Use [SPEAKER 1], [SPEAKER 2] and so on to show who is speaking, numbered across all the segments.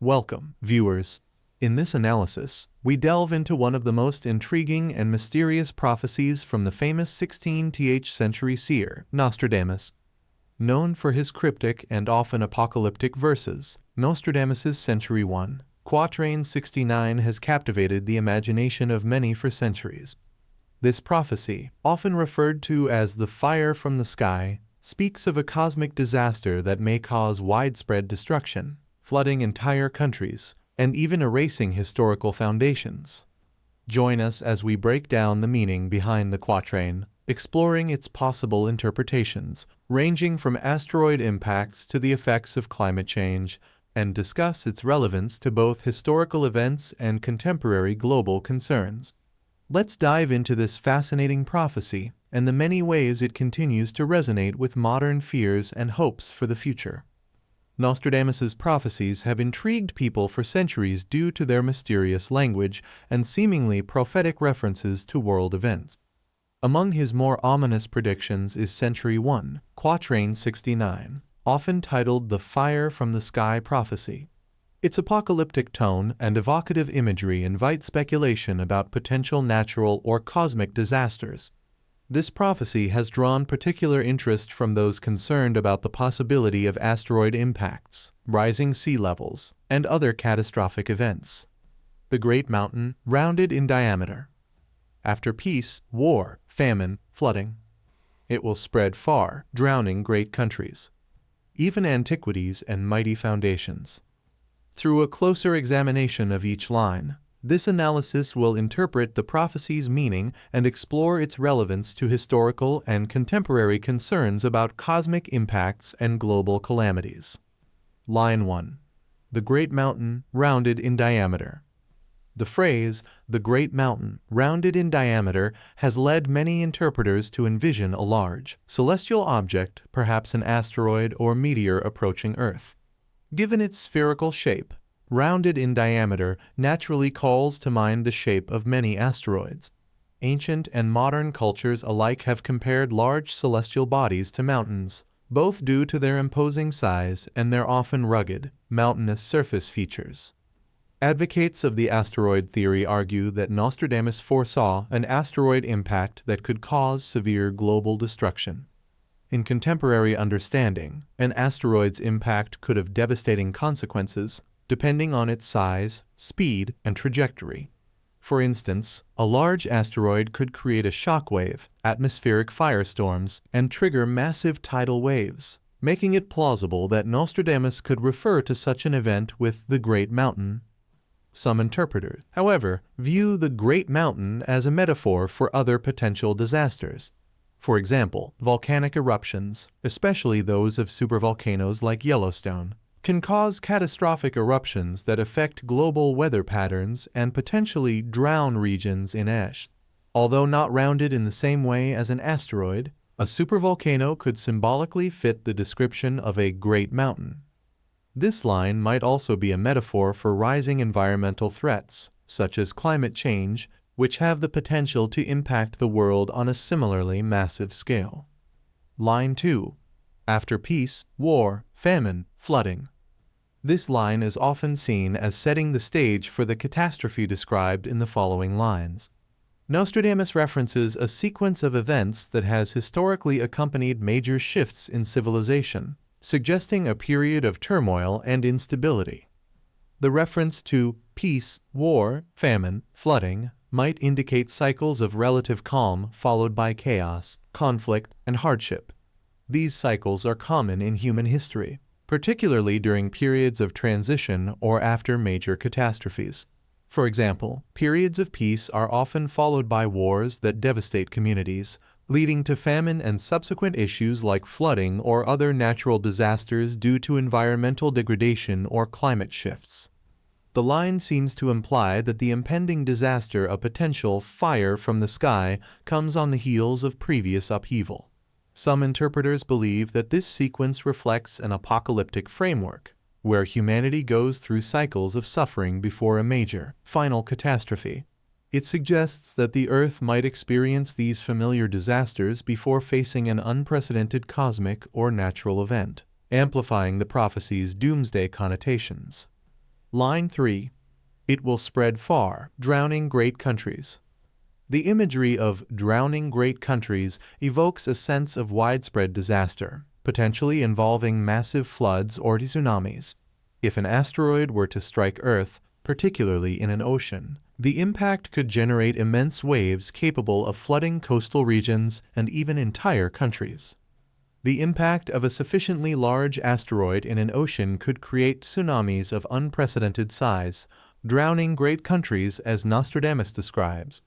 [SPEAKER 1] Welcome, viewers. In this analysis, we delve into one of the most intriguing and mysterious prophecies from the famous 16th century seer, Nostradamus. Known for his cryptic and often apocalyptic verses, Nostradamus's Century 1, Quatrain 69 has captivated the imagination of many for centuries. This prophecy, often referred to as the fire from the sky, speaks of a cosmic disaster that may cause widespread destruction, flooding entire countries, and even erasing historical foundations. Join us as we break down the meaning behind the quatrain, exploring its possible interpretations, ranging from asteroid impacts to the effects of climate change, and discuss its relevance to both historical events and contemporary global concerns. Let's dive into this fascinating prophecy and the many ways it continues to resonate with modern fears and hopes for the future. Nostradamus's prophecies have intrigued people for centuries due to their mysterious language and seemingly prophetic references to world events. Among his more ominous predictions is Century 1, Quatrain 69, often titled the Fire from the Sky prophecy. Its apocalyptic tone and evocative imagery invite speculation about potential natural or cosmic disasters. This prophecy has drawn particular interest from those concerned about the possibility of asteroid impacts, rising sea levels, and other catastrophic events. The Great Mountain, rounded in diameter. After peace, war, famine, flooding. It will spread far, drowning great countries. Even antiquities and mighty foundations. Through a closer examination of each line, this analysis will interpret the prophecy's meaning and explore its relevance to historical and contemporary concerns about cosmic impacts and global calamities. Line 1. The Great Mountain, rounded in diameter. The phrase, the Great Mountain, rounded in diameter, has led many interpreters to envision a large, celestial object, perhaps an asteroid or meteor approaching Earth. Given its spherical shape, rounded in diameter naturally calls to mind the shape of many asteroids. Ancient and modern cultures alike have compared large celestial bodies to mountains, both due to their imposing size and their often rugged, mountainous surface features. Advocates of the asteroid theory argue that Nostradamus foresaw an asteroid impact that could cause severe global destruction. In contemporary understanding, an asteroid's impact could have devastating consequences, depending on its size, speed, and trajectory. For instance, a large asteroid could create a shockwave, atmospheric firestorms, and trigger massive tidal waves, making it plausible that Nostradamus could refer to such an event with the Great Mountain. Some interpreters, however, view the Great Mountain as a metaphor for other potential disasters. For example, volcanic eruptions, especially those of supervolcanoes like Yellowstone, can cause catastrophic eruptions that affect global weather patterns and potentially drown regions in ash. Although not rounded in the same way as an asteroid, a supervolcano could symbolically fit the description of a great mountain. This line might also be a metaphor for rising environmental threats, such as climate change, which have the potential to impact the world on a similarly massive scale. Line 2. After peace, war, famine, flooding. This line is often seen as setting the stage for the catastrophe described in the following lines. Nostradamus references a sequence of events that has historically accompanied major shifts in civilization, suggesting a period of turmoil and instability. The reference to peace, war, famine, flooding might indicate cycles of relative calm followed by chaos, conflict, and hardship. These cycles are common in human history, particularly during periods of transition or after major catastrophes. For example, periods of peace are often followed by wars that devastate communities, leading to famine and subsequent issues like flooding or other natural disasters due to environmental degradation or climate shifts. The line seems to imply that the impending disaster, a potential fire from the sky, comes on the heels of previous upheaval. Some interpreters believe that this sequence reflects an apocalyptic framework, where humanity goes through cycles of suffering before a major, final catastrophe. It suggests that the Earth might experience these familiar disasters before facing an unprecedented cosmic or natural event, amplifying the prophecy's doomsday connotations. Line 3. It will spread far, drowning great countries. The imagery of drowning great countries evokes a sense of widespread disaster, potentially involving massive floods or tsunamis. If an asteroid were to strike Earth, particularly in an ocean, the impact could generate immense waves capable of flooding coastal regions and even entire countries. The impact of a sufficiently large asteroid in an ocean could create tsunamis of unprecedented size, drowning great countries as Nostradamus describes.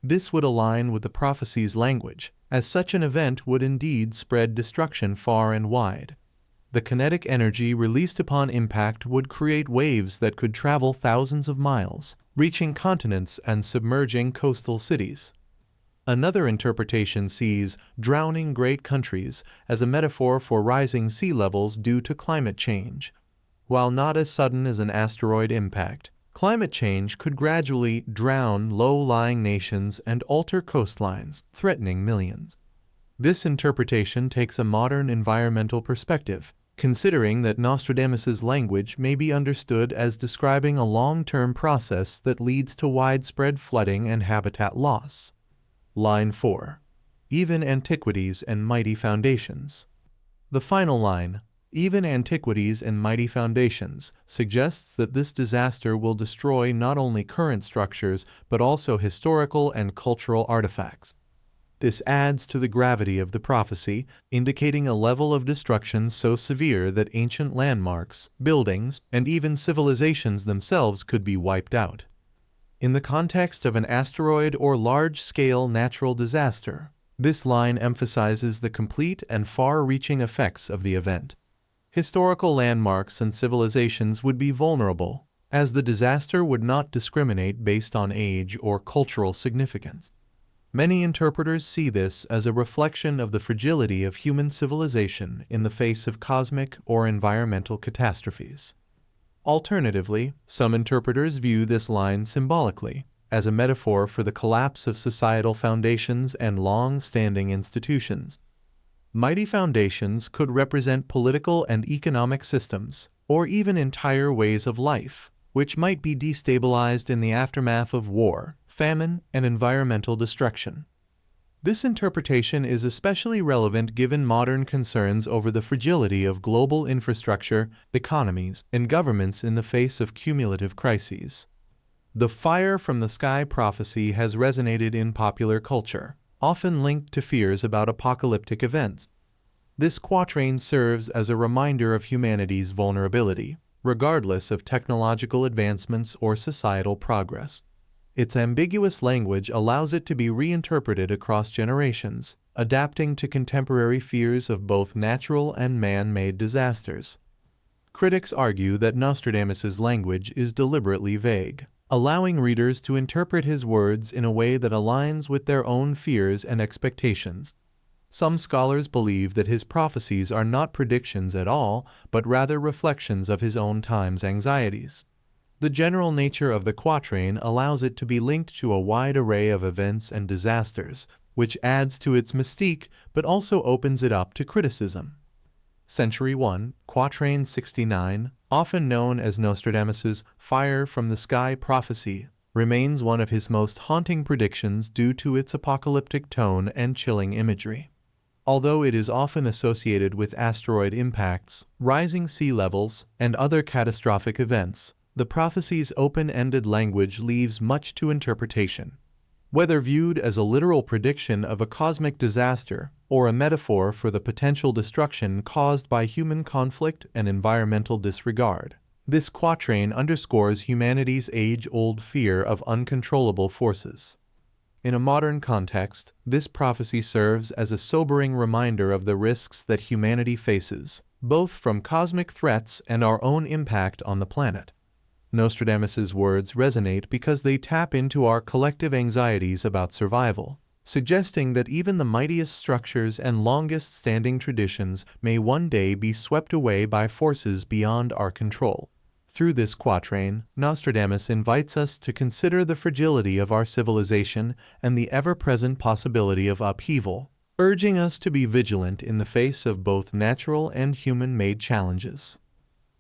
[SPEAKER 1] This would align with the prophecy's language, as such an event would indeed spread destruction far and wide. The kinetic energy released upon impact would create waves that could travel thousands of miles, reaching continents and submerging coastal cities. Another interpretation sees drowning great countries as a metaphor for rising sea levels due to climate change. While not as sudden as an asteroid impact, climate change could gradually drown low-lying nations and alter coastlines, threatening millions. This interpretation takes a modern environmental perspective, considering that Nostradamus's language may be understood as describing a long-term process that leads to widespread flooding and habitat loss. Line 4. Even antiquities and mighty foundations. The final line, even antiquities and mighty foundations, suggests that this disaster will destroy not only current structures but also historical and cultural artifacts. This adds to the gravity of the prophecy, indicating a level of destruction so severe that ancient landmarks, buildings, and even civilizations themselves could be wiped out. In the context of an asteroid or large-scale natural disaster, this line emphasizes the complete and far-reaching effects of the event. Historical landmarks and civilizations would be vulnerable, as the disaster would not discriminate based on age or cultural significance. Many interpreters see this as a reflection of the fragility of human civilization in the face of cosmic or environmental catastrophes. Alternatively, some interpreters view this line symbolically, as a metaphor for the collapse of societal foundations and long-standing institutions. Mighty foundations could represent political and economic systems, or even entire ways of life, which might be destabilized in the aftermath of war, famine, and environmental destruction. This interpretation is especially relevant given modern concerns over the fragility of global infrastructure, economies, and governments in the face of cumulative crises. The fire from the sky prophecy has resonated in popular culture, often linked to fears about apocalyptic events. This quatrain serves as a reminder of humanity's vulnerability, regardless of technological advancements or societal progress. Its ambiguous language allows it to be reinterpreted across generations, adapting to contemporary fears of both natural and man-made disasters. Critics argue that Nostradamus's language is deliberately vague, allowing readers to interpret his words in a way that aligns with their own fears and expectations. Some scholars believe that his prophecies are not predictions at all, but rather reflections of his own time's anxieties. The general nature of the quatrain allows it to be linked to a wide array of events and disasters, which adds to its mystique but also opens it up to criticism. Century 1, Quatrain 69, often known as Nostradamus's fire from the sky prophecy, remains one of his most haunting predictions due to its apocalyptic tone and chilling imagery. Although it is often associated with asteroid impacts, rising sea levels, and other catastrophic events, the prophecy's open-ended language leaves much to interpretation. Whether viewed as a literal prediction of a cosmic disaster or a metaphor for the potential destruction caused by human conflict and environmental disregard, this quatrain underscores humanity's age-old fear of uncontrollable forces. In a modern context, this prophecy serves as a sobering reminder of the risks that humanity faces, both from cosmic threats and our own impact on the planet. Nostradamus's words resonate because they tap into our collective anxieties about survival, suggesting that even the mightiest structures and longest-standing traditions may one day be swept away by forces beyond our control. Through this quatrain, Nostradamus invites us to consider the fragility of our civilization and the ever-present possibility of upheaval, urging us to be vigilant in the face of both natural and human-made challenges.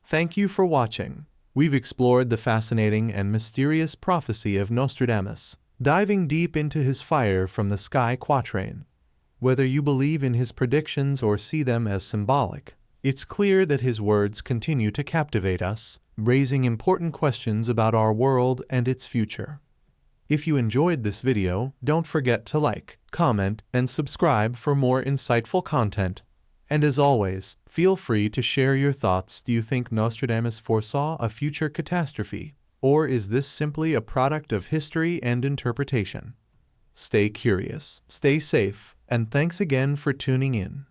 [SPEAKER 1] Thank you for watching. We've explored the fascinating and mysterious prophecy of Nostradamus, diving deep into his fire from the sky quatrain. Whether you believe in his predictions or see them as symbolic, it's clear that his words continue to captivate us, raising important questions about our world and its future. If you enjoyed this video, don't forget to like, comment, and subscribe for more insightful content. And as always, feel free to share your thoughts. Do you think Nostradamus foresaw a future catastrophe? Or is this simply a product of history and interpretation? Stay curious, stay safe, and thanks again for tuning in.